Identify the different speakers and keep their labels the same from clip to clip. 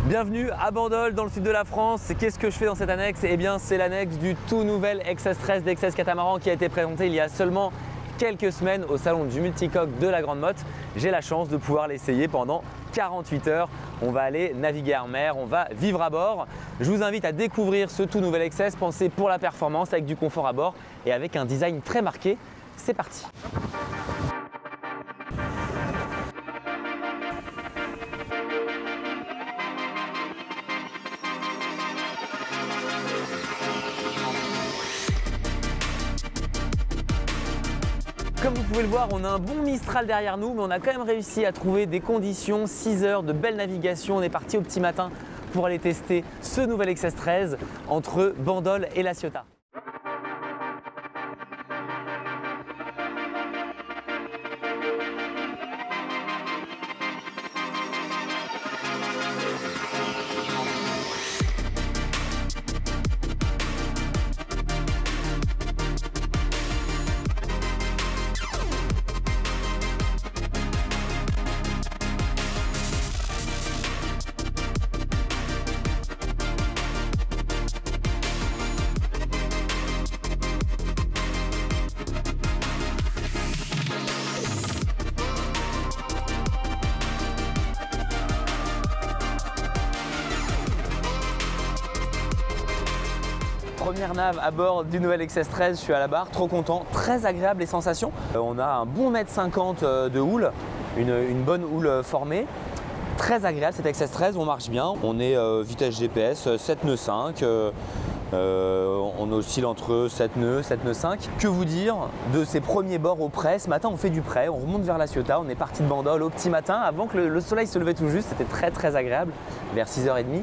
Speaker 1: Bienvenue à Bandol dans le sud de la France. Qu'est-ce que je fais dans cette annexe? Eh bien c'est l'annexe du tout nouvel XS13 d'XS Catamaran qui a été présenté il y a seulement quelques semaines au salon du multicoque de la Grande Motte. J'ai la chance de pouvoir l'essayer pendant 48 heures. On va aller naviguer en mer, on va vivre à bord. Je vous invite à découvrir ce tout nouvel XS pensé pour la performance avec du confort à bord et avec un design très marqué. C'est parti! Comme vous pouvez le voir, on a un bon Mistral derrière nous, mais on a quand même réussi à trouver des conditions, 6 heures de belle navigation. On est parti au petit matin pour aller tester ce nouvel XS13 entre Bandol et La Ciotat. Première nave à bord du nouvel XS13, je suis à la barre, trop content, très agréable les sensations. On a un bon 1,50 m de houle, une bonne houle formée. Très agréable cet XS13, on marche bien. On est vitesse GPS 7 nœuds 5, on oscille entre 7 nœuds, 7 nœuds 5. Que vous dire de ces premiers bords au près? Ce matin on fait du près, on remonte vers La Ciotat, on est parti de Bandol au petit matin avant que le soleil se levait tout juste, c'était très agréable, vers 6h30.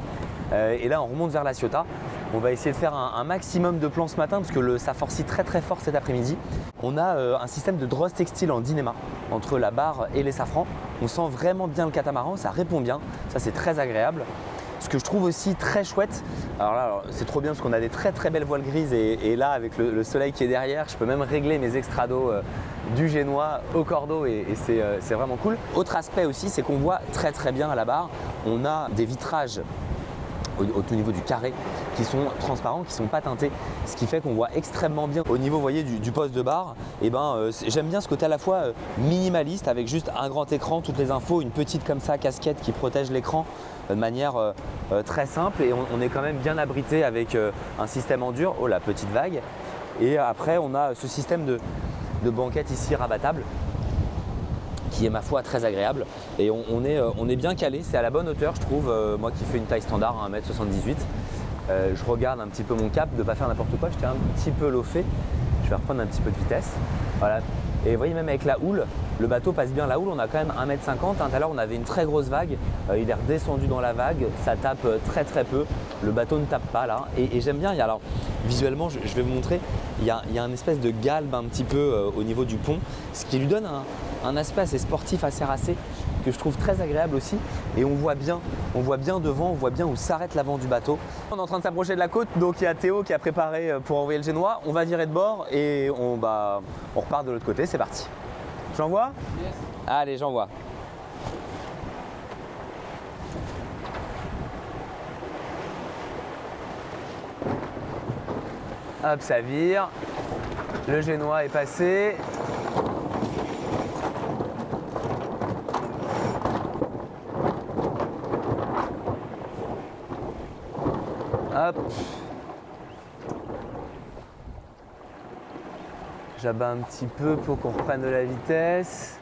Speaker 1: Et là on remonte vers La Ciotat. On va essayer de faire un maximum de plans ce matin parce que ça forcit très fort cet après-midi. On a un système de drosse textile en Dynéma entre la barre et les safrans. On sent vraiment bien le catamaran, ça répond bien, ça c'est très agréable. Ce que je trouve aussi très chouette, alors là c'est trop bien parce qu'on a des très belles voiles grises et là avec le soleil qui est derrière, je peux même régler mes extrados du génois au cordeau et c'est vraiment cool. Autre aspect aussi, c'est qu'on voit très bien à la barre, on a des vitrages au niveau du carré qui sont transparents, qui ne sont pas teintés, ce qui fait qu'on voit extrêmement bien au niveau, vous voyez, du poste de barre. Et j'aime bien ce côté à la fois minimaliste avec juste un grand écran, toutes les infos, une petite comme ça casquette qui protège l'écran de manière très simple et on est quand même bien abrité avec un système en dur. Oh la petite vague! Et après on a ce système de banquette ici rabattable qui est ma foi très agréable et on est bien calé, c'est à la bonne hauteur je trouve, moi qui fais une taille standard 1,78 m. Je regarde un petit peu mon cap de ne pas faire n'importe quoi, j'étais un petit peu loffé, je vais reprendre un petit peu de vitesse, voilà. Et vous voyez même avec la houle, le bateau passe bien la houle, on a quand même 1,50 m, tout à l'heure on avait une très grosse vague, il est redescendu dans la vague, ça tape très peu, le bateau ne tape pas là et j'aime bien, alors visuellement je vais vous montrer, il y a un espèce de galbe un petit peu au niveau du pont, ce qui lui donne un aspect assez sportif, assez racé, que je trouve très agréable aussi et on voit bien devant, on voit bien où s'arrête l'avant du bateau. On est en train de s'approcher de la côte, donc il y a Théo qui a préparé pour envoyer le génois, on va virer de bord et on repart de l'autre côté, c'est parti. J'envoie? Yes. Allez, j'envoie. Hop, ça vire, le génois est passé. Hop. J'abats un petit peu pour qu'on reprenne de la vitesse.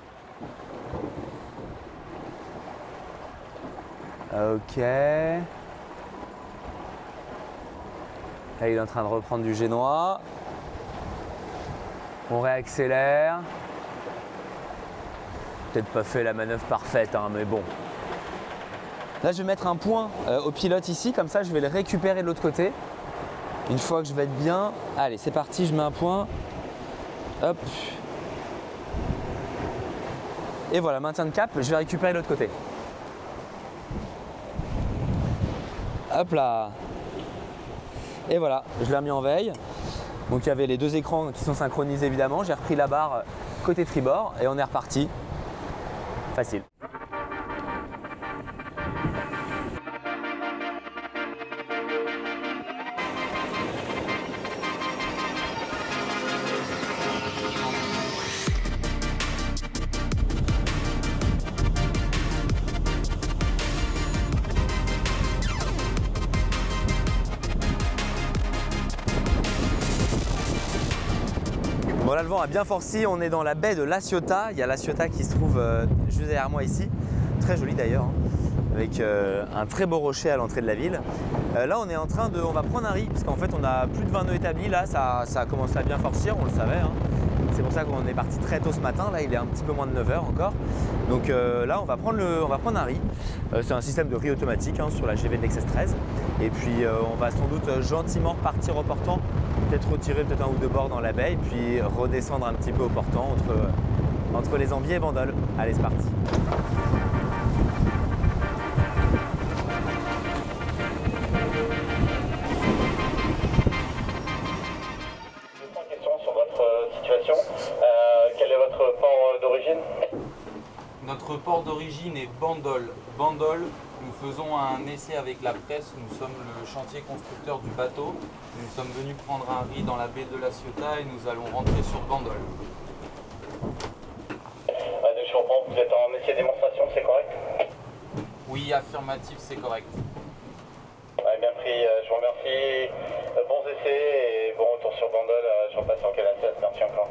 Speaker 1: Ok. Là, il est en train de reprendre du génois. On réaccélère. Peut-être pas fait la manœuvre parfaite, hein, mais bon. Là, je vais mettre un point au pilote ici, comme ça, je vais le récupérer de l'autre côté. Une fois que je vais être bien, allez, c'est parti, je mets un point. Hop. Et voilà, maintien de cap, je vais récupérer de l'autre côté. Hop là. Et voilà, je l'ai remis en veille. Donc il y avait les deux écrans qui sont synchronisés évidemment. J'ai repris la barre côté tribord et on est reparti. Facile. Bon là le vent a bien forci, on est dans la baie de La Ciotat. Il y a La Ciotat qui se trouve juste derrière moi ici. Très joli d'ailleurs, hein, avec un très beau rocher à l'entrée de la ville. Là on est en train de, on va prendre un riz, parce qu'en fait on a plus de 20 nœuds établis. Là ça a commencé à bien forcir, on le savait. Hein. C'est pour ça qu'on est parti très tôt ce matin. Là il est un petit peu moins de 9 h encore. Donc là on va prendre un riz. C'est un système de riz automatique, hein, sur la GV de l'XS 13. Et puis on va sans doute gentiment repartir au portant, peut-être retirer peut-être un ou deux bords dans la baie et puis redescendre un petit peu au portant entre les Ambiers et Bandol. Allez, c'est parti.
Speaker 2: Question sur votre situation. Quel est votre port d'origine?
Speaker 3: Notre port d'origine est Bandol. Bandol, nous faisons un essai avec la presse. Nous sommes le chantier constructeur du bateau. Nous sommes venus prendre un riz dans la baie de La Ciotat et nous allons rentrer sur Bandol.
Speaker 2: Je comprends, vous êtes en essai démonstration, c'est correct?
Speaker 3: Oui, affirmatif, c'est correct.
Speaker 2: Bien pris, je vous remercie. Bons essais et bon retour sur Bandol. Je repasse en Canada. Merci encore.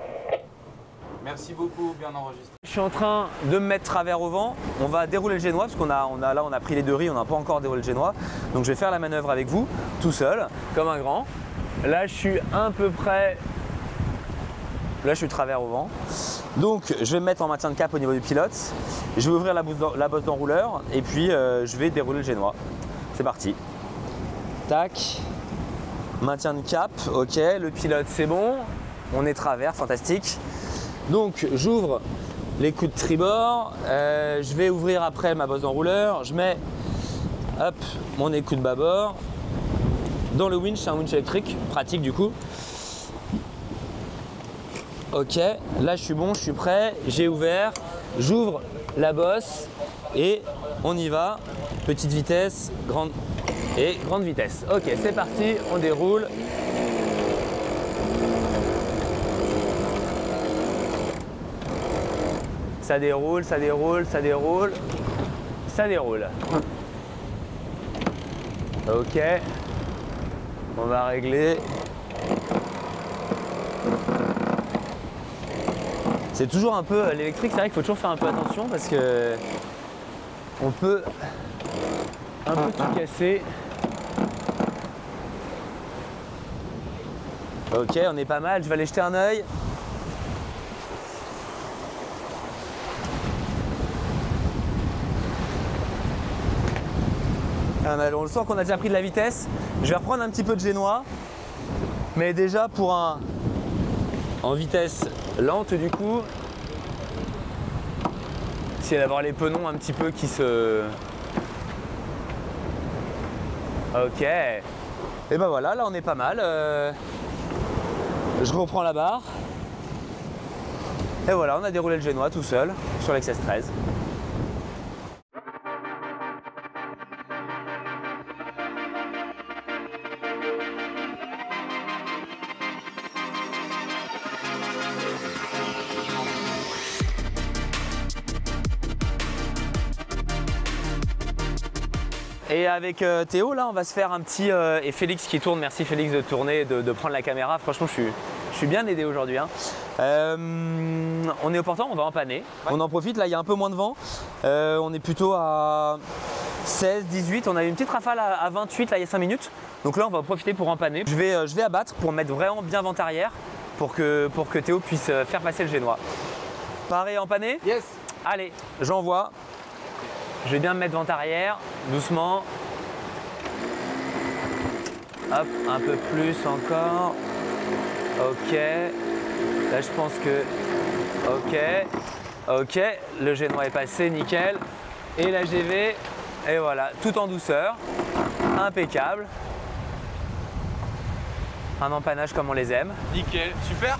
Speaker 3: Merci beaucoup, bien enregistré.
Speaker 1: Je suis en train de me mettre travers au vent. On va dérouler le génois parce qu'on a pris les deux riz, on n'a pas encore déroulé le génois. Donc je vais faire la manœuvre avec vous, tout seul, comme un grand. Là je suis à peu près. Là je suis travers au vent. Donc je vais me mettre en maintien de cap au niveau du pilote. Je vais ouvrir la bosse d'enrouleur et puis je vais dérouler le génois. C'est parti. Tac. Maintien de cap, ok. Le pilote c'est bon. On est travers, fantastique. Donc j'ouvre les coups de tribord, je vais ouvrir après ma bosse d'enrouleur, je mets hop, mon écout de bâbord dans le winch, c'est un winch électrique, pratique du coup. Ok, là je suis bon, je suis prêt, j'ai ouvert, j'ouvre la bosse et on y va, petite vitesse, grande vitesse. Ok, c'est parti, on déroule. Ça déroule, ça déroule, ça déroule, ça déroule. Ok, on va régler. C'est toujours un peu l'électrique, c'est vrai qu'il faut toujours faire un peu attention parce que on peut un peu tout casser. Ok, on est pas mal, je vais aller jeter un œil. On le sent qu'on a déjà pris de la vitesse. Je vais reprendre un petit peu de génois, mais déjà pour en vitesse lente du coup. Essayer d'avoir les penons un petit peu qui se... Ok. Et ben voilà, là on est pas mal. Je reprends la barre. Et voilà, on a déroulé le génois tout seul sur l'XS 13. Et avec Théo, là, on va se faire un petit... et Félix qui tourne, merci Félix de tourner, de prendre la caméra. Franchement, je suis bien aidé aujourd'hui. Hein. On est au portant, on va empanner. Ouais. On en profite, là, il y a un peu moins de vent. On est plutôt à 16, 18. On a eu une petite rafale à 28, là, il y a 5 minutes. Donc là, on va en profiter pour empanner. Je vais abattre pour mettre vraiment bien vent arrière pour que Théo puisse faire passer le génois. Pareil à empanner?
Speaker 3: Yes.
Speaker 1: Allez, j'envoie. Je vais bien me mettre vent arrière, doucement. Hop, un peu plus encore. Ok. Là, je pense que... Ok. Ok. Le génois est passé, nickel. Et la GV, et voilà, tout en douceur. Impeccable. Un empannage comme on les aime.
Speaker 3: Nickel, super.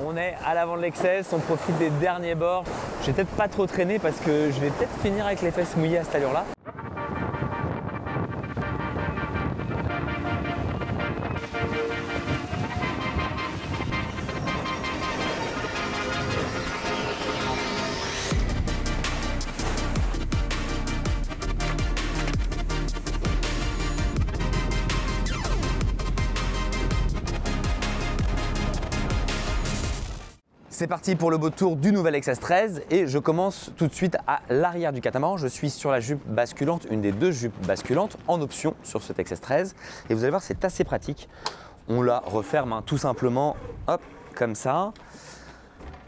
Speaker 1: On est à l'avant de l'XS, on profite des derniers bords. Je vais peut-être pas trop traîner parce que je vais peut-être finir avec les fesses mouillées à cette allure-là. C'est parti pour le beau tour du nouvel XS13 et je commence tout de suite à l'arrière du catamaran. Je suis sur la jupe basculante, une des deux jupes basculantes en option sur cet XS13 et vous allez voir c'est assez pratique. On la referme tout simplement, hop, comme ça.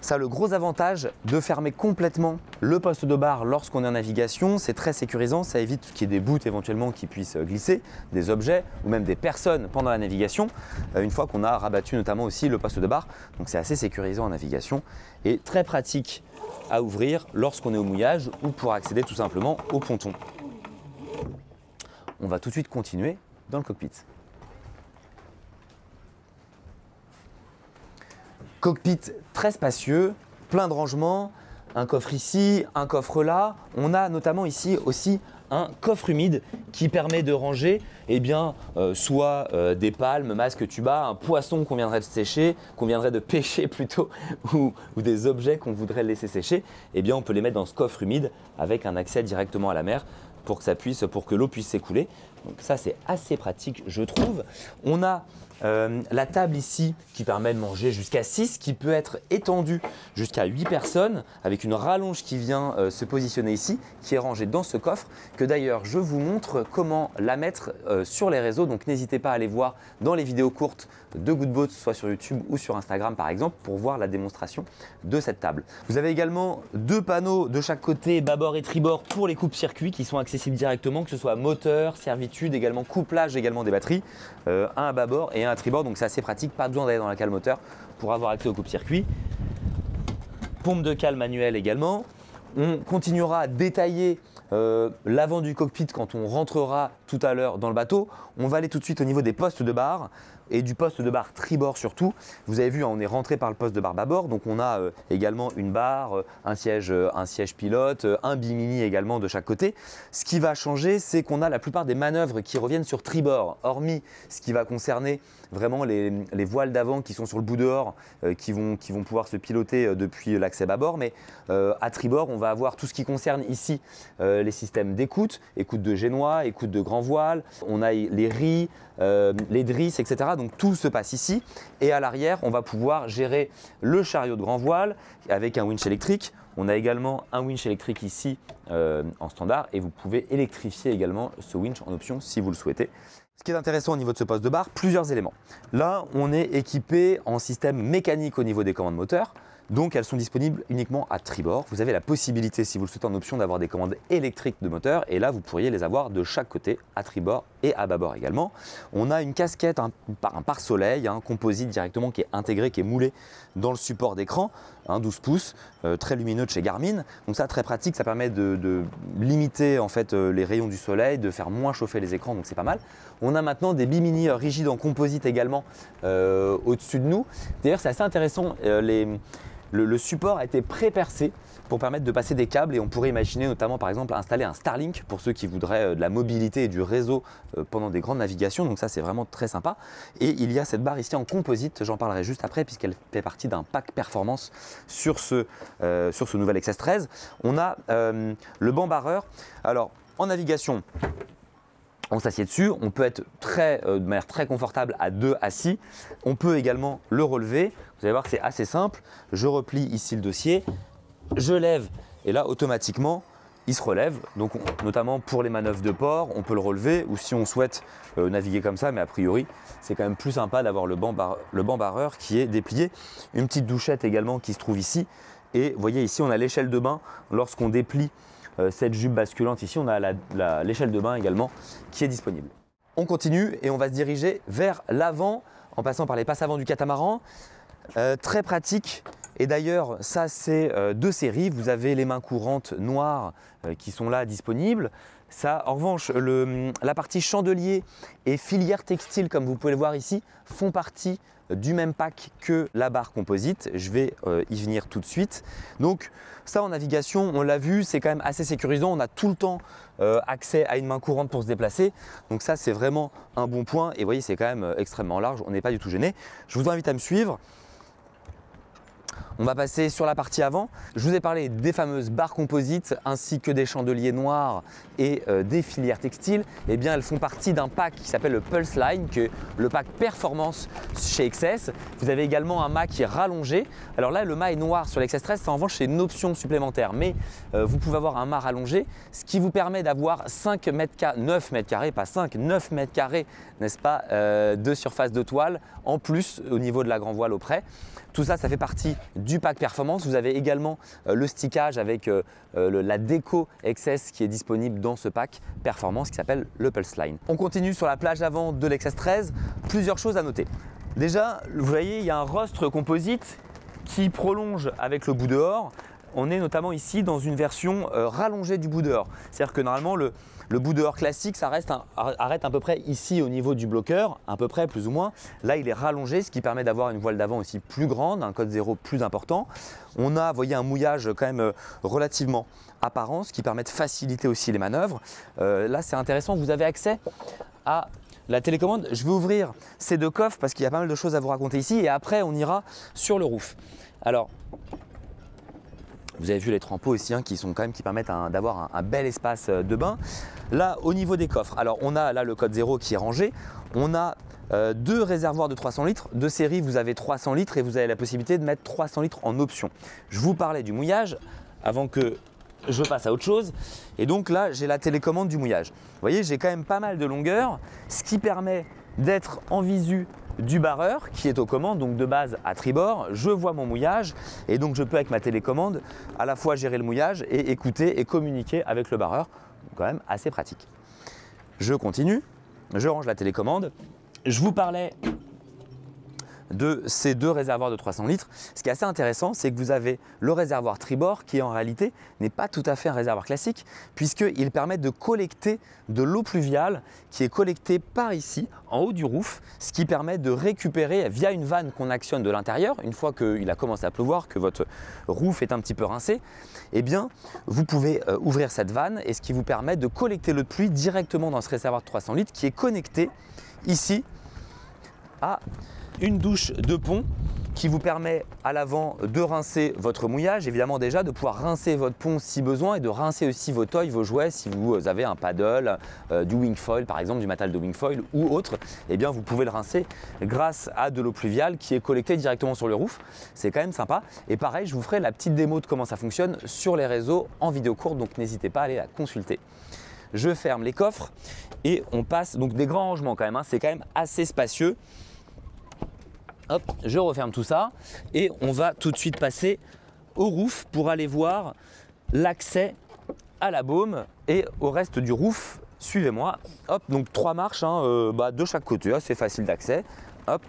Speaker 1: Ça a le gros avantage de fermer complètement le poste de barre lorsqu'on est en navigation. C'est très sécurisant, ça évite qu'il y ait des bouts éventuellement qui puissent glisser, des objets ou même des personnes pendant la navigation, une fois qu'on a rabattu notamment aussi le poste de barre. Donc c'est assez sécurisant en navigation et très pratique à ouvrir lorsqu'on est au mouillage ou pour accéder tout simplement au ponton. On va tout de suite continuer dans le cockpit. Cockpit très spacieux, plein de rangements, un coffre ici, un coffre là. On a notamment ici aussi un coffre humide qui permet de ranger soit des palmes, masques, tubas, un poisson qu'on viendrait de sécher, qu'on viendrait de pêcher plutôt, ou des objets qu'on voudrait laisser sécher. On peut les mettre dans ce coffre humide avec un accès directement à la mer pour que l'eau puisse s'écouler. Donc ça c'est assez pratique je trouve. On a la table ici qui permet de manger jusqu'à 6, qui peut être étendue jusqu'à 8 personnes avec une rallonge qui vient se positionner ici, qui est rangée dans ce coffre, que d'ailleurs je vous montre comment la mettre sur les réseaux. Donc n'hésitez pas à aller voir dans les vidéos courtes de Goodboat, soit sur YouTube ou sur Instagram par exemple, pour voir la démonstration de cette table. Vous avez également deux panneaux de chaque côté, bâbord et tribord, pour les coupes-circuits qui sont accessibles directement, que ce soit moteur, servitude, également couplage également des batteries, un à bâbord et un à tribord, donc c'est assez pratique, pas besoin d'aller dans la cale moteur pour avoir accès au coupe-circuit. Pompe de cale manuelle également. On continuera à détailler l'avant du cockpit quand on rentrera tout à l'heure dans le bateau. On va aller tout de suite au niveau des postes de barre et du poste de barre tribord surtout. Vous avez vu, on est rentré par le poste de barre bâbord, donc on a également une barre, un siège pilote, un bimini également de chaque côté. Ce qui va changer, c'est qu'on a la plupart des manœuvres qui reviennent sur tribord, hormis ce qui va concerner vraiment les voiles d'avant qui sont sur le bout dehors, qui vont pouvoir se piloter depuis l'accès bâbord. Mais à tribord, on va avoir tout ce qui concerne ici les systèmes d'écoute, écoute de génois, écoute de grand voile. On a les ris, les drisses, etc. Donc tout se passe ici. Et à l'arrière, on va pouvoir gérer le chariot de grand voile avec un winch électrique. On a également un winch électrique ici en standard et vous pouvez électrifier également ce winch en option si vous le souhaitez. Ce qui est intéressant au niveau de ce poste de barre, plusieurs éléments. Là, on est équipé en système mécanique au niveau des commandes moteurs. Donc elles sont disponibles uniquement à tribord. Vous avez la possibilité, si vous le souhaitez en option, d'avoir des commandes électriques de moteur. Et là, vous pourriez les avoir de chaque côté, à tribord et à bâbord également. On a une casquette, un pare-soleil, un composite directement qui est intégré, qui est moulé dans le support d'écran, 12 pouces, très lumineux de chez Garmin. Donc ça, très pratique, ça permet de limiter en fait les rayons du soleil, de faire moins chauffer les écrans, donc c'est pas mal. On a maintenant des bimini rigides en composite également au-dessus de nous. D'ailleurs, c'est assez intéressant. Le support a été pré-percé pour permettre de passer des câbles et on pourrait imaginer notamment par exemple installer un Starlink pour ceux qui voudraient de la mobilité et du réseau pendant des grandes navigations. Donc ça c'est vraiment très sympa. Et il y a cette barre ici en composite, j'en parlerai juste après puisqu'elle fait partie d'un pack performance sur ce nouvel XS13. On a le banc barreur. Alors en navigation, on s'assied dessus, on peut être de manière très confortable à deux assis. On peut également le relever. Vous allez voir que c'est assez simple. Je replie ici le dossier, je lève et là automatiquement il se relève. Donc notamment pour les manœuvres de port, on peut le relever ou si on souhaite naviguer comme ça, mais a priori c'est quand même plus sympa d'avoir le banc barreur qui est déplié. Une petite douchette également qui se trouve ici. Et vous voyez ici on a l'échelle de bain lorsqu'on déplie cette jupe basculante ici, on a l'échelle de bain également qui est disponible. On continue et on va se diriger vers l'avant en passant par les passes avant du catamaran. Très pratique et d'ailleurs ça c'est deux séries. Vous avez les mains courantes noires qui sont là disponibles. Ça, en revanche, la partie chandelier et filière textile comme vous pouvez le voir ici font partie du même pack que la barre composite. Je vais y venir tout de suite. Donc ça en navigation, on l'a vu, c'est quand même assez sécurisant. On a tout le temps accès à une main courante pour se déplacer. Donc ça c'est vraiment un bon point. Et vous voyez c'est quand même extrêmement large, on n'est pas du tout gêné. Je vous invite à me suivre. On va passer sur la partie avant. Je vous ai parlé des fameuses barres composites ainsi que des chandeliers noirs et des filières textiles. Eh bien, elles font partie d'un pack qui s'appelle le Pulse Line, qui est le pack performance chez XS. Vous avez également un mât qui est rallongé. Alors là, le mât est noir sur l'XS13, ça en revanche c'est une option supplémentaire, mais vous pouvez avoir un mât rallongé, ce qui vous permet d'avoir 9 mètres carrés, pas 5, 9 mètres carrés, n'est-ce pas, de surface de toile en plus au niveau de la grand voile auprès. Tout ça, ça fait partie du pack performance. Vous avez également le stickage avec la déco XS qui est disponible dans ce pack performance qui s'appelle le Pulse Line. On continue sur la plage avant de l'XS13. Plusieurs choses à noter. Déjà, vous voyez, il y a un rostre composite qui prolonge avec le bout dehors. On est notamment ici dans une version rallongée du bout dehors. C'est-à-dire que normalement, le bout dehors classique, ça arrête à peu près ici au niveau du bloqueur, à peu près plus ou moins. Là, il est rallongé, ce qui permet d'avoir une voile d'avant aussi plus grande, un code 0 plus important. On a, vous voyez, un mouillage quand même relativement apparent, ce qui permet de faciliter aussi les manœuvres. Là, c'est intéressant, vous avez accès à la télécommande. Je vais ouvrir ces deux coffres parce qu'il y a pas mal de choses à vous raconter ici et après, on ira sur le roof. Alors, vous avez vu les trempeaux aussi qui sont quand même qui permettent d'avoir un bel espace de bain. Là, au niveau des coffres, alors on a là le code 0 qui est rangé. On a deux réservoirs de 300 litres. De série, vous avez 300 litres et vous avez la possibilité de mettre 300 litres en option. Je vous parlais du mouillage avant que je passe à autre chose. Et donc là, j'ai la télécommande du mouillage. Vous voyez, j'ai quand même pas mal de longueur, ce qui permet d'être en visu du barreur qui est aux commandes, donc de base à tribord. Je vois mon mouillage et donc je peux avec ma télécommande à la fois gérer le mouillage et écouter et communiquer avec le barreur. Quand même assez pratique. Je continue, je range la télécommande. Je vous parlais de ces deux réservoirs de 300 litres. Ce qui est assez intéressant, c'est que vous avez le réservoir tribord qui en réalité n'est pas tout à fait un réservoir classique puisqu'il permet de collecter de l'eau pluviale qui est collectée par ici, en haut du roof, ce qui permet de récupérer via une vanne qu'on actionne de l'intérieur, une fois qu'il a commencé à pleuvoir, que votre roof est un petit peu rincé, eh bien vous pouvez ouvrir cette vanne et ce qui vous permet de collecter l'eau de pluie directement dans ce réservoir de 300 litres qui est connecté ici à une douche de pont qui vous permet à l'avant de rincer votre mouillage, évidemment déjà de pouvoir rincer votre pont si besoin et de rincer aussi vos toys, vos jouets si vous avez un paddle, du wingfoil par exemple, du matériel de wingfoil ou autre, eh bien vous pouvez le rincer grâce à de l'eau pluviale qui est collectée directement sur le roof. C'est quand même sympa et pareil, je vous ferai la petite démo de comment ça fonctionne sur les réseaux en vidéo courte, donc n'hésitez pas à aller la consulter. Je ferme les coffres et on passe, donc des grands rangements quand même, c'est quand même assez spacieux. Hop, je referme tout ça et on va tout de suite passer au roof pour aller voir l'accès à la baume et au reste du roof. Suivez-moi. Hop, donc 3 marches de chaque côté, c'est facile d'accès. Hop.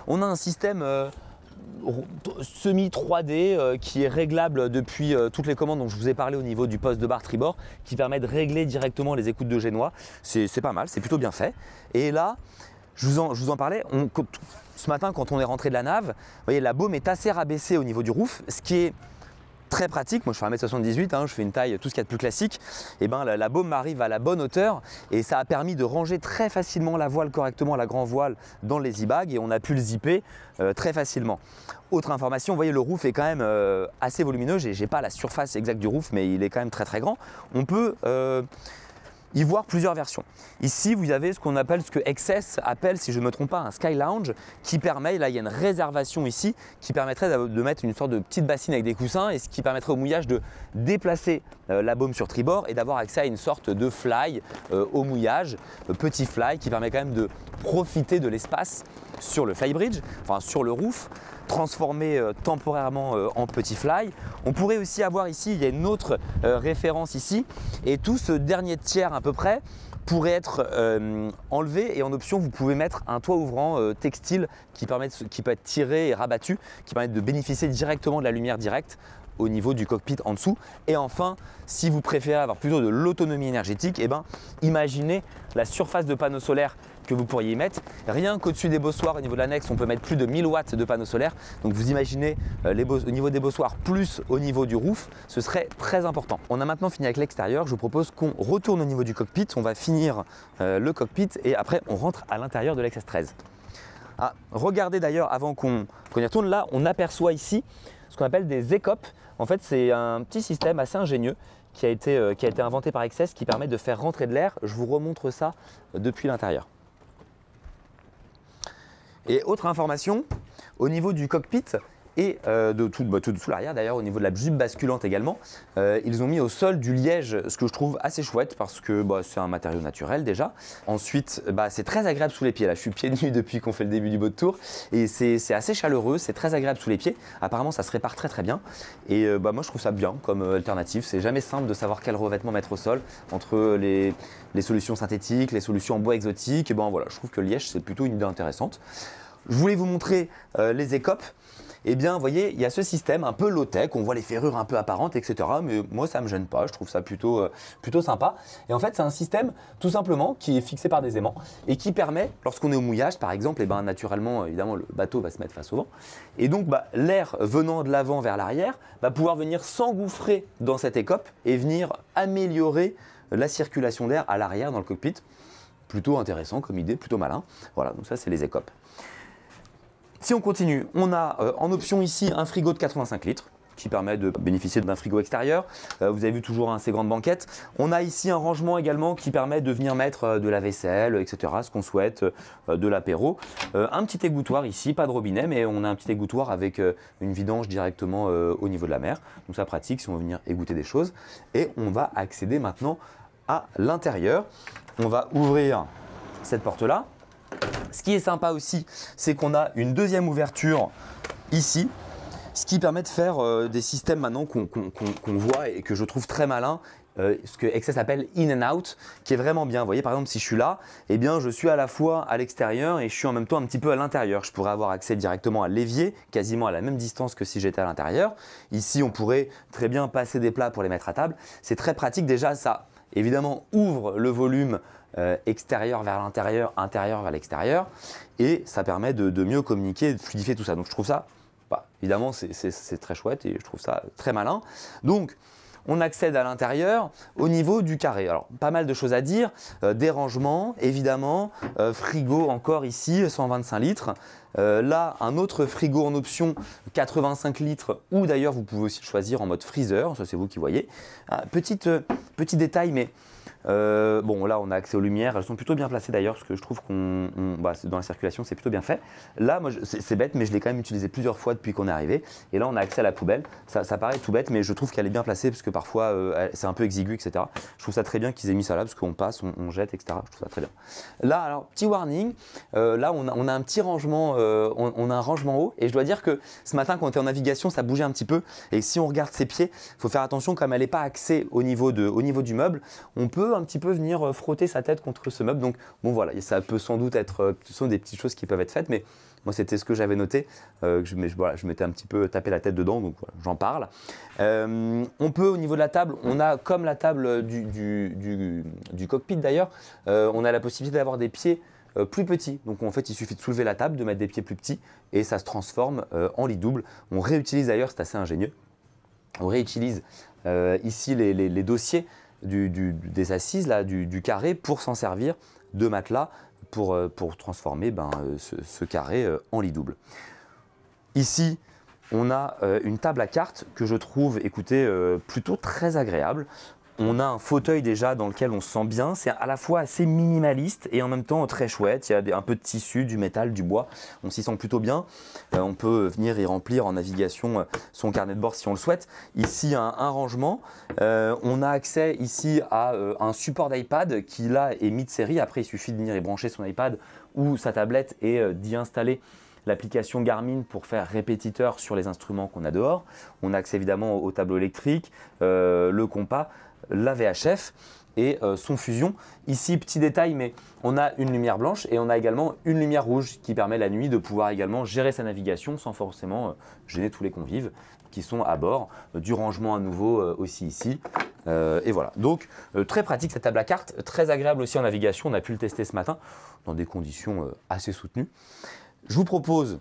Speaker 1: On a un système semi 3D qui est réglable depuis toutes les commandes dont je vous ai parlé au niveau du poste de barre tribord qui permet de régler directement les écoutes de génois. C'est pas mal, c'est plutôt bien fait. Et là, je vous en parlais, ce matin quand on est rentré de la nave, vous voyez la baume est assez rabaissée au niveau du roof, ce qui est très pratique. Moi je fais 1m78, je fais une taille tout ce qu'il y a de plus classique, et ben la baume m'arrive à la bonne hauteur et ça a permis de ranger très facilement la voile correctement, la grand voile dans les e-bags et on a pu le zipper très facilement. Autre information, vous voyez le roof est quand même assez volumineux, j'ai pas la surface exacte du roof mais il est quand même très grand. On peut y voir plusieurs versions. Ici, vous avez ce qu'on appelle, ce que XS appelle, si je ne me trompe pas, un Sky Lounge qui permet, là il y a une réservation ici, qui permettrait de mettre une sorte de petite bassine avec des coussins et ce qui permettrait au mouillage de déplacer la baume sur tribord et d'avoir accès à une sorte de fly au mouillage, petit fly qui permet quand même de profiter de l'espace sur le flybridge, enfin sur le roof, transformé temporairement en petit fly. On pourrait aussi avoir ici, il y a une autre référence ici, et tout ce dernier tiers à peu près pourrait être enlevé et en option vous pouvez mettre un toit ouvrant textile qui peut être tiré et rabattu, qui permet de bénéficier directement de la lumière directe au niveau du cockpit en dessous. Et enfin, si vous préférez avoir plutôt de l'autonomie énergétique, eh ben, imaginez la surface de panneaux solaires que vous pourriez y mettre. Rien qu'au-dessus des bossoirs, au niveau de l'annexe, on peut mettre plus de 1000 watts de panneaux solaires. Donc vous imaginez au niveau des bossoirs plus au niveau du roof, ce serait très important. On a maintenant fini avec l'extérieur. Je vous propose qu'on retourne au niveau du cockpit. On va finir le cockpit et après on rentre à l'intérieur de l'XS13. Ah, regardez d'ailleurs, avant qu'on y retourne, là, on aperçoit ici ce qu'on appelle des écopes. En fait, c'est un petit système assez ingénieux qui a été inventé par Excess qui permet de faire rentrer de l'air. Je vous remontre ça depuis l'intérieur. Et autre information, au niveau du cockpit et de tout dessous l'arrière d'ailleurs, au niveau de la jupe basculante également, ils ont mis au sol du liège, ce que je trouve assez chouette parce que c'est un matériau naturel déjà. Ensuite, c'est très agréable sous les pieds. Là, je suis pieds nus depuis qu'on fait le début du boat tour et c'est assez chaleureux, c'est très agréable sous les pieds. Apparemment, ça se répare très très bien et moi je trouve ça bien comme alternative. C'est jamais simple de savoir quel revêtement mettre au sol entre les solutions synthétiques, les solutions en bois exotique. Et voilà, je trouve que le liège c'est plutôt une idée intéressante. Je voulais vous montrer les écopes. Eh bien, vous voyez, il y a ce système un peu low-tech, on voit les ferrures un peu apparentes, etc. Mais moi, ça ne me gêne pas, je trouve ça plutôt sympa. Et en fait, c'est un système tout simplement qui est fixé par des aimants et qui permet, lorsqu'on est au mouillage par exemple, naturellement, évidemment, le bateau va se mettre face au vent. Et donc, l'air venant de l'avant vers l'arrière va pouvoir venir s'engouffrer dans cette écope et venir améliorer la circulation d'air à l'arrière dans le cockpit. Plutôt intéressant comme idée, plutôt malin. Voilà, donc ça, c'est les écopes. Si on continue, on a en option ici un frigo de 85 litres qui permet de bénéficier d'un frigo extérieur. Vous avez vu toujours ces grandes banquettes. On a ici un rangement également qui permet de venir mettre de la vaisselle, etc. Ce qu'on souhaite, de l'apéro. Un petit égouttoir ici, pas de robinet, mais on a un petit égouttoir avec une vidange directement au niveau de la mer. Donc ça pratique si on veut venir égoutter des choses. Et on va accéder maintenant à l'intérieur. On va ouvrir cette porte-là. Ce qui est sympa aussi, c'est qu'on a une deuxième ouverture ici, ce qui permet de faire des systèmes maintenant qu'on voit et que je trouve très malin, ce que Excess appelle in and out, qui est vraiment bien. Vous voyez, par exemple, si je suis là, eh bien, je suis à la fois à l'extérieur et je suis en même temps un petit peu à l'intérieur. Je pourrais avoir accès directement à l'évier, quasiment à la même distance que si j'étais à l'intérieur. Ici, on pourrait très bien passer des plats pour les mettre à table. C'est très pratique. Déjà, ça, évidemment, ouvre le volume extérieur vers l'intérieur, intérieur vers l'extérieur, et ça permet de mieux communiquer, de fluidifier tout ça. Donc je trouve ça, évidemment c'est très chouette et je trouve ça très malin. Donc on accède à l'intérieur au niveau du carré. Alors pas mal de choses à dire, des rangements évidemment, frigo encore ici 125 litres. Là, un autre frigo en option 85 litres ou d'ailleurs vous pouvez aussi le choisir en mode freezer, ça c'est vous qui voyez. Petit détail, mais bon, là on a accès aux lumières, elles sont plutôt bien placées d'ailleurs parce que je trouve dans la circulation c'est plutôt bien fait. Là, moi c'est bête, mais je l'ai quand même utilisé plusieurs fois depuis qu'on est arrivé. Et là on a accès à la poubelle. Ça paraît tout bête, mais je trouve qu'elle est bien placée parce que parfois c'est un peu exigu, etc. Je trouve ça très bien qu'ils aient mis ça là parce qu'on passe, on jette, etc. Je trouve ça très bien. Là, alors petit warning, là on a un petit rangement, on a un rangement haut et je dois dire que ce matin quand on était en navigation ça bougeait un petit peu et si on regarde ses pieds, il faut faire attention comme elle n'est pas axée au niveau du meuble, on peut un petit peu venir frotter sa tête contre ce meuble. Donc bon voilà, ça peut sans doute être, ce sont des petites choses qui peuvent être faites, mais moi c'était ce que j'avais noté, je m'étais un petit peu tapé la tête dedans, donc voilà, j'en parle. On peut au niveau de la table, on a comme la table du cockpit d'ailleurs, on a la possibilité d'avoir des pieds plus petits. Donc en fait il suffit de soulever la table, de mettre des pieds plus petits et ça se transforme en lit double. On réutilise d'ailleurs, c'est assez ingénieux, on réutilise ici les dossiers des assises là, du carré pour s'en servir de matelas pour transformer ce carré en lit double. Ici, on a une table à cartes que je trouve, écoutez, plutôt très agréable. On a un fauteuil déjà dans lequel on se sent bien. C'est à la fois assez minimaliste et en même temps très chouette. Il y a un peu de tissu, du métal, du bois. On s'y sent plutôt bien. On peut venir y remplir en navigation son carnet de bord si on le souhaite. Ici, un rangement. On a accès ici à un support d'iPad qui là est mid-série. Après, il suffit de venir y brancher son iPad ou sa tablette et d'y installer l'application Garmin pour faire répétiteur sur les instruments qu'on a dehors. On a accès évidemment au tableau électrique, le compas, la VHF et son fusion. Ici, petit détail, mais on a une lumière blanche et on a également une lumière rouge qui permet la nuit de pouvoir également gérer sa navigation sans forcément gêner tous les convives qui sont à bord. Du rangement à nouveau aussi ici. Et voilà, donc très pratique cette table à cartes, très agréable aussi en navigation. On a pu le tester ce matin dans des conditions assez soutenues. Je vous propose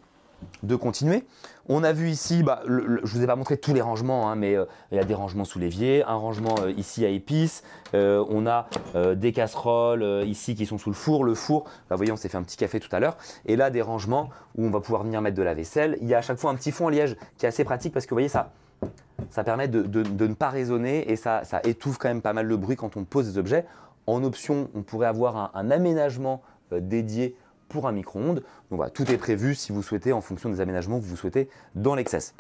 Speaker 1: de continuer. On a vu ici, je ne vous ai pas montré tous les rangements, hein, mais il y a des rangements sous l'évier, un rangement ici à épices, on a des casseroles ici qui sont sous le four. Là, vous voyez, on s'est fait un petit café tout à l'heure. Et là, des rangements où on va pouvoir venir mettre de la vaisselle. Il y a à chaque fois un petit fond en liège qui est assez pratique parce que vous voyez, ça permet de ne pas résonner et ça étouffe quand même pas mal le bruit quand on pose des objets. En option, on pourrait avoir un aménagement dédié pour un micro-ondes. Donc voilà, tout est prévu si vous souhaitez en fonction des aménagements que vous souhaitez dans l'Excess.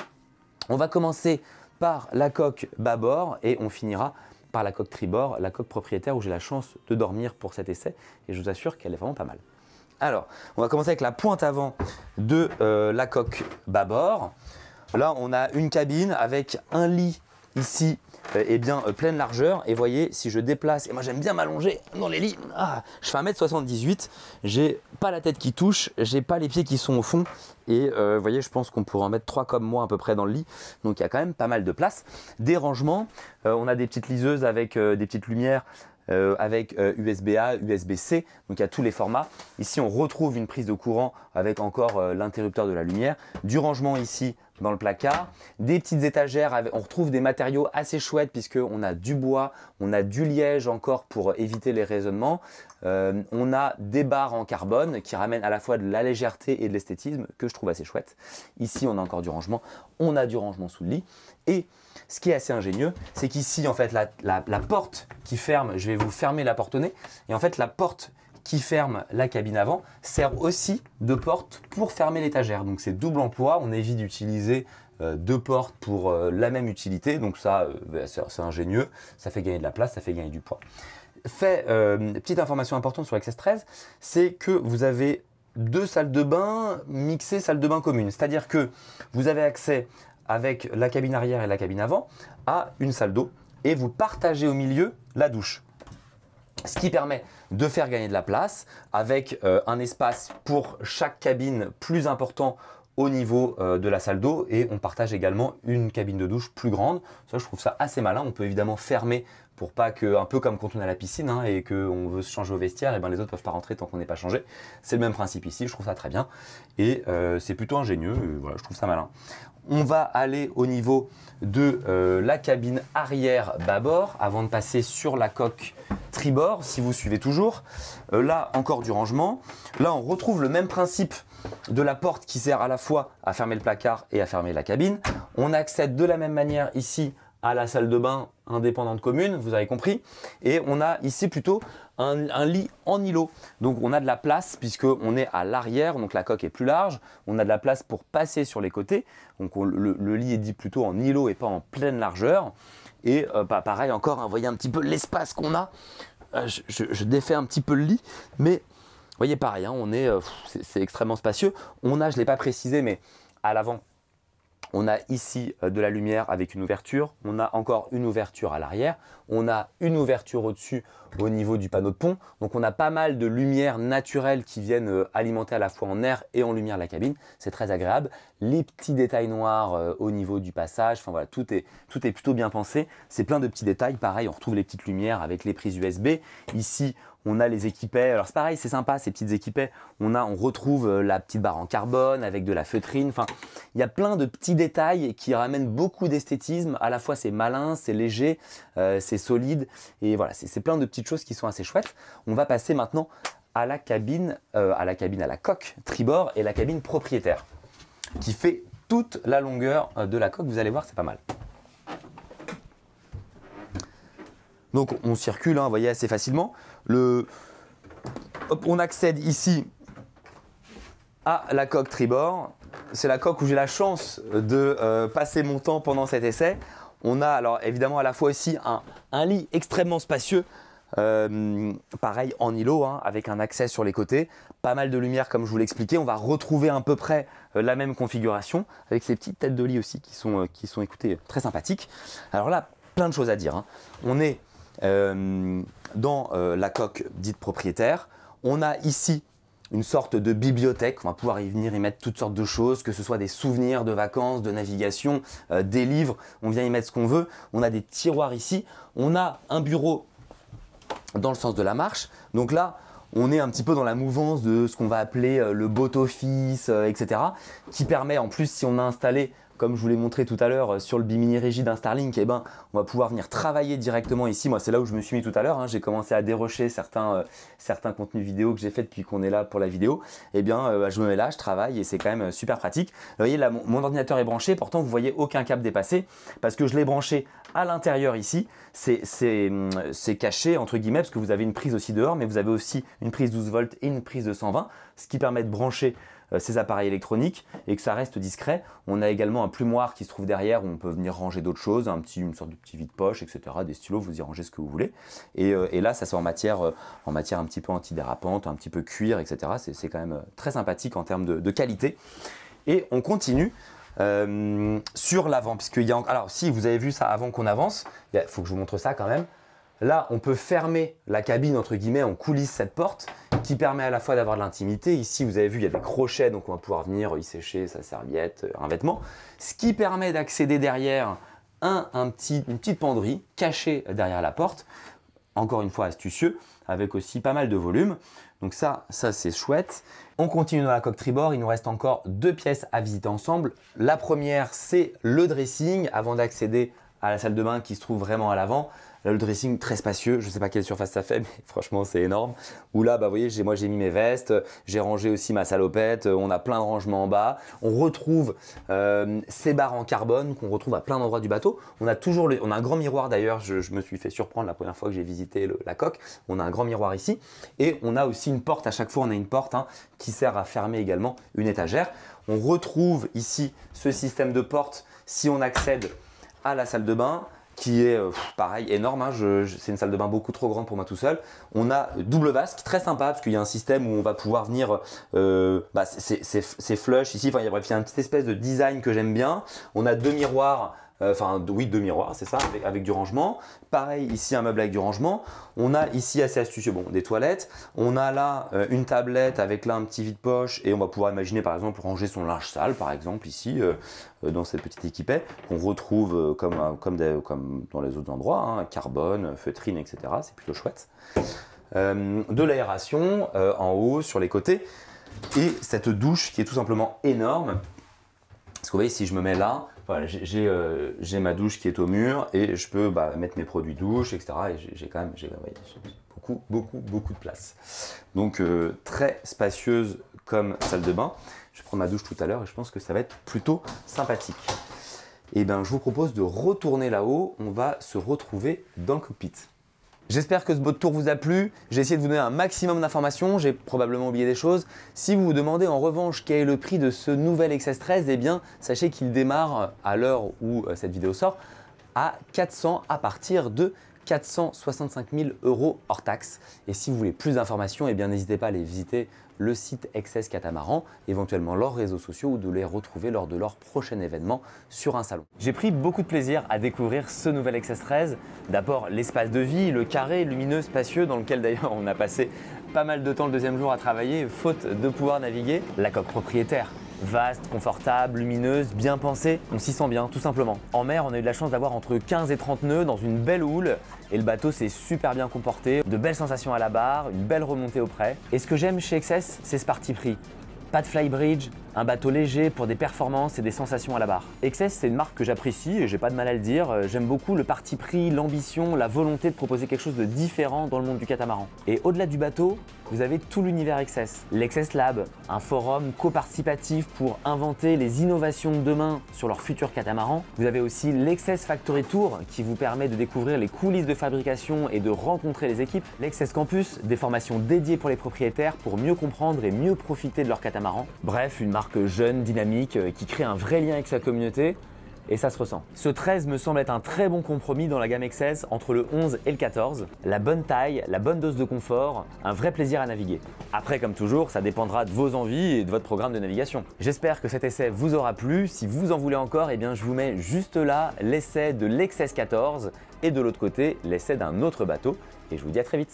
Speaker 1: On va commencer par la coque bâbord et on finira par la coque tribord, la coque propriétaire où j'ai la chance de dormir pour cet essai et je vous assure qu'elle est vraiment pas mal. Alors, on va commencer avec la pointe avant de la coque bâbord. Là, on a une cabine avec un lit ici pleine largeur et voyez si je déplace, et moi j'aime bien m'allonger dans les lits, je fais 1m78, j'ai pas la tête qui touche, j'ai pas les pieds qui sont au fond et vous voyez je pense qu'on pourrait en mettre 3 comme moi à peu près dans le lit, donc il y a quand même pas mal de place. Des rangements, on a des petites liseuses avec des petites lumières avec USB-A, USB-C, donc il y a tous les formats. Ici on retrouve une prise de courant avec encore l'interrupteur de la lumière, du rangement ici dans le placard, des petites étagères, on retrouve des matériaux assez chouettes puisqu'on a du bois, on a du liège encore pour éviter les résonnements, on a des barres en carbone qui ramènent à la fois de la légèreté et de l'esthétisme que je trouve assez chouette. Ici on a encore du rangement, on a du rangement sous le lit et ce qui est assez ingénieux, c'est qu'ici en fait la porte qui ferme, je vais vous fermer la porte au nez et en fait la porte qui ferme la cabine avant sert aussi de porte pour fermer l'étagère. Donc c'est double emploi, on évite d'utiliser deux portes pour la même utilité. Donc ça, c'est ingénieux, ça fait gagner de la place, ça fait gagner du poids. Petite information importante sur l'Excess 13, c'est que vous avez 2 salles de bain mixées salle de bain commune. C'est-à-dire que vous avez accès avec la cabine arrière et la cabine avant à une salle d'eau et vous partagez au milieu la douche. Ce qui permet de faire gagner de la place avec un espace pour chaque cabine plus important au niveau de la salle d'eau et on partage également une cabine de douche plus grande. Ça, je trouve ça assez malin. On peut évidemment fermer pour pas que, un peu comme quand on est à la piscine et qu'on veut se changer au vestiaire, et ben les autres peuvent pas rentrer tant qu'on n'est pas changé. C'est le même principe ici, je trouve ça très bien et c'est plutôt ingénieux. Voilà, je trouve ça malin. On va aller au niveau de la cabine arrière bâbord avant de passer sur la coque tribord, si vous suivez toujours. Là, encore du rangement. Là, on retrouve le même principe de la porte qui sert à la fois à fermer le placard et à fermer la cabine. On accède de la même manière ici à la salle de bain indépendante commune, vous avez compris. Et on a ici plutôt un lit en îlot. Donc on a de la place puisqu'on est à l'arrière, donc la coque est plus large. On a de la place pour passer sur les côtés. Donc le lit est dit plutôt en îlot et pas en pleine largeur. Et pareil encore, vous voyez un petit peu l'espace qu'on a. Je défais un petit peu le lit, mais vous voyez pareil, c'est extrêmement spacieux. On a, je ne l'ai pas précisé, mais à l'avant, on a ici de la lumière avec une ouverture. On a encore une ouverture à l'arrière. On a une ouverture au-dessus au niveau du panneau de pont. Donc on a pas mal de lumières naturelles qui viennent alimenter à la fois en air et en lumière la cabine. C'est très agréable. Les petits détails noirs au niveau du passage. Enfin voilà, tout est plutôt bien pensé. C'est plein de petits détails. Pareil, on retrouve les petites lumières avec les prises USB. Ici, on a les équipets. Alors c'est pareil, c'est sympa ces petites équipets. On retrouve la petite barre en carbone avec de la feutrine. Enfin, il y a plein de petits détails qui ramènent beaucoup d'esthétisme. À la fois c'est malin, c'est léger, c'est solide et voilà, c'est plein de petites choses qui sont assez chouettes. On va passer maintenant à la coque tribord et la cabine propriétaire qui fait toute la longueur de la coque. Vous allez voir, c'est pas mal. Donc on circule, vous voyez, assez facilement. On accède ici à la coque tribord. C'est la coque où j'ai la chance de passer mon temps pendant cet essai. On a alors évidemment à la fois aussi un lit extrêmement spacieux, pareil en îlot, avec un accès sur les côtés. Pas mal de lumière comme je vous l'expliquais. On va retrouver à peu près la même configuration avec ces petites têtes de lit aussi qui sont écoutez, très sympathiques. Alors là, plein de choses à dire. On est dans la coque dite propriétaire. On a ici une sorte de bibliothèque. On va pouvoir y venir y mettre toutes sortes de choses, que ce soit des souvenirs de vacances, de navigation, des livres. On vient y mettre ce qu'on veut. On a des tiroirs ici. On a un bureau dans le sens de la marche. Donc là, on est un petit peu dans la mouvance de ce qu'on va appeler le boat office, etc. qui permet en plus, si on a installé, comme je vous l'ai montré tout à l'heure sur le bimini rigide d'un Starlink, eh ben, on va pouvoir venir travailler directement ici. Moi, c'est là où je me suis mis tout à l'heure. J'ai commencé à dérocher certains contenus vidéo que j'ai fait depuis qu'on est là pour la vidéo. Eh bien, je me mets là, je travaille et c'est quand même super pratique. Vous voyez, là, mon ordinateur est branché. Pourtant, vous voyez aucun câble dépassé parce que je l'ai branché à l'intérieur ici. C'est caché, entre guillemets, parce que vous avez une prise aussi dehors, mais vous avez aussi une prise 12 volts et une prise de 120, ce qui permet de brancher ces appareils électroniques et que ça reste discret. On a également un plumoir qui se trouve derrière où on peut venir ranger d'autres choses, une sorte de petit vide-poche, etc. Des stylos, vous y rangez ce que vous voulez. Et là, ça c'est en matière un petit peu antidérapante, un petit peu cuir, etc. C'est quand même très sympathique en termes de qualité. Et on continue sur l'avant, puisqu'il y a... Alors si vous avez vu ça avant qu'on avance, il faut que je vous montre ça quand même. Là, on peut fermer la cabine, entre guillemets, on coulisse cette porte qui permet à la fois d'avoir de l'intimité. Ici, vous avez vu, il y a des crochets, donc on va pouvoir venir y sécher sa serviette, un vêtement. Ce qui permet d'accéder derrière une petite penderie cachée derrière la porte. Encore une fois, astucieux, avec aussi pas mal de volume. Donc ça c'est chouette. On continue dans la coque tribord, il nous reste encore 2 pièces à visiter ensemble. La première, c'est le dressing, avant d'accéder à la salle de bain qui se trouve vraiment à l'avant. Là, le dressing très spacieux, je ne sais pas quelle surface ça fait, mais franchement c'est énorme. Où là, vous voyez, moi j'ai mis mes vestes, j'ai rangé aussi ma salopette, on a plein de rangements en bas. On retrouve ces barres en carbone qu'on retrouve à plein d'endroits du bateau. On a un grand miroir d'ailleurs, je me suis fait surprendre la première fois que j'ai visité la coque. On a un grand miroir ici et on a aussi une porte, à chaque fois on a une porte qui sert à fermer également une étagère. On retrouve ici ce système de porte si on accède à la salle de bain, qui est pareil énorme, c'est une salle de bain beaucoup trop grande pour moi tout seul. On a double vasque, très sympa parce qu'il y a un système où on va pouvoir venir, c'est flush ici, bref, il y a une petite espèce de design que j'aime bien. On a 2 miroirs, deux miroirs, c'est ça, avec du rangement. Pareil, ici un meuble avec du rangement. On a ici, assez astucieux, des toilettes. On a là une tablette avec là un petit vide-poche et on va pouvoir imaginer par exemple ranger son linge sale, par exemple ici, dans cette petite équipette qu'on retrouve comme dans les autres endroits, carbone, feutrine, etc. C'est plutôt chouette. De l'aération en haut, sur les côtés. Et cette douche qui est tout simplement énorme. Parce que vous voyez, si je me mets là, voilà, j'ai ma douche qui est au mur et je peux mettre mes produits douche, etc. Et j'ai quand même beaucoup de place. Donc très spacieuse comme salle de bain. Je prends ma douche tout à l'heure et je pense que ça va être plutôt sympathique. Et bien je vous propose de retourner là-haut. On va se retrouver dans le cockpit. J'espère que ce boat tour vous a plu. J'ai essayé de vous donner un maximum d'informations. J'ai probablement oublié des choses. Si vous vous demandez en revanche quel est le prix de ce nouvel XS13, eh bien sachez qu'il démarre à l'heure où cette vidéo sort à 400 à partir de 465 000 € hors taxe. Et si vous voulez plus d'informations, eh bien n'hésitez pas à aller visiter le site XS Catamaran, éventuellement leurs réseaux sociaux ou de les retrouver lors de leur prochain événement sur un salon. J'ai pris beaucoup de plaisir à découvrir ce nouvel XS13. D'abord l'espace de vie, le carré lumineux spacieux dans lequel d'ailleurs on a passé pas mal de temps le deuxième jour à travailler, faute de pouvoir naviguer. La coque propriétaire. Vaste, confortable, lumineuse, bien pensée, on s'y sent bien tout simplement. En mer, on a eu de la chance d'avoir entre 15 et 30 nœuds dans une belle houle et le bateau s'est super bien comporté, de belles sensations à la barre, une belle remontée au près. Et ce que j'aime chez XS, c'est ce parti pris. Pas de flybridge, un bateau léger pour des performances et des sensations à la barre. XS, c'est une marque que j'apprécie et j'ai pas de mal à le dire. J'aime beaucoup le parti pris, l'ambition, la volonté de proposer quelque chose de différent dans le monde du catamaran. Et au-delà du bateau, vous avez tout l'univers XS. L'XS Lab, un forum co-participatif pour inventer les innovations de demain sur leur futur catamaran. Vous avez aussi l'XS Factory Tour qui vous permet de découvrir les coulisses de fabrication et de rencontrer les équipes. L'XS Campus, des formations dédiées pour les propriétaires pour mieux comprendre et mieux profiter de leur catamaran. Bref, une marque jeune, dynamique, qui crée un vrai lien avec sa communauté. Et ça se ressent. Ce 13 me semble être un très bon compromis dans la gamme XS entre le 11 et le 14. La bonne taille, la bonne dose de confort, un vrai plaisir à naviguer. Après, comme toujours, ça dépendra de vos envies et de votre programme de navigation. J'espère que cet essai vous aura plu. Si vous en voulez encore, eh bien, je vous mets juste là l'essai de l'XS 14 et de l'autre côté, l'essai d'un autre bateau. Et je vous dis à très vite.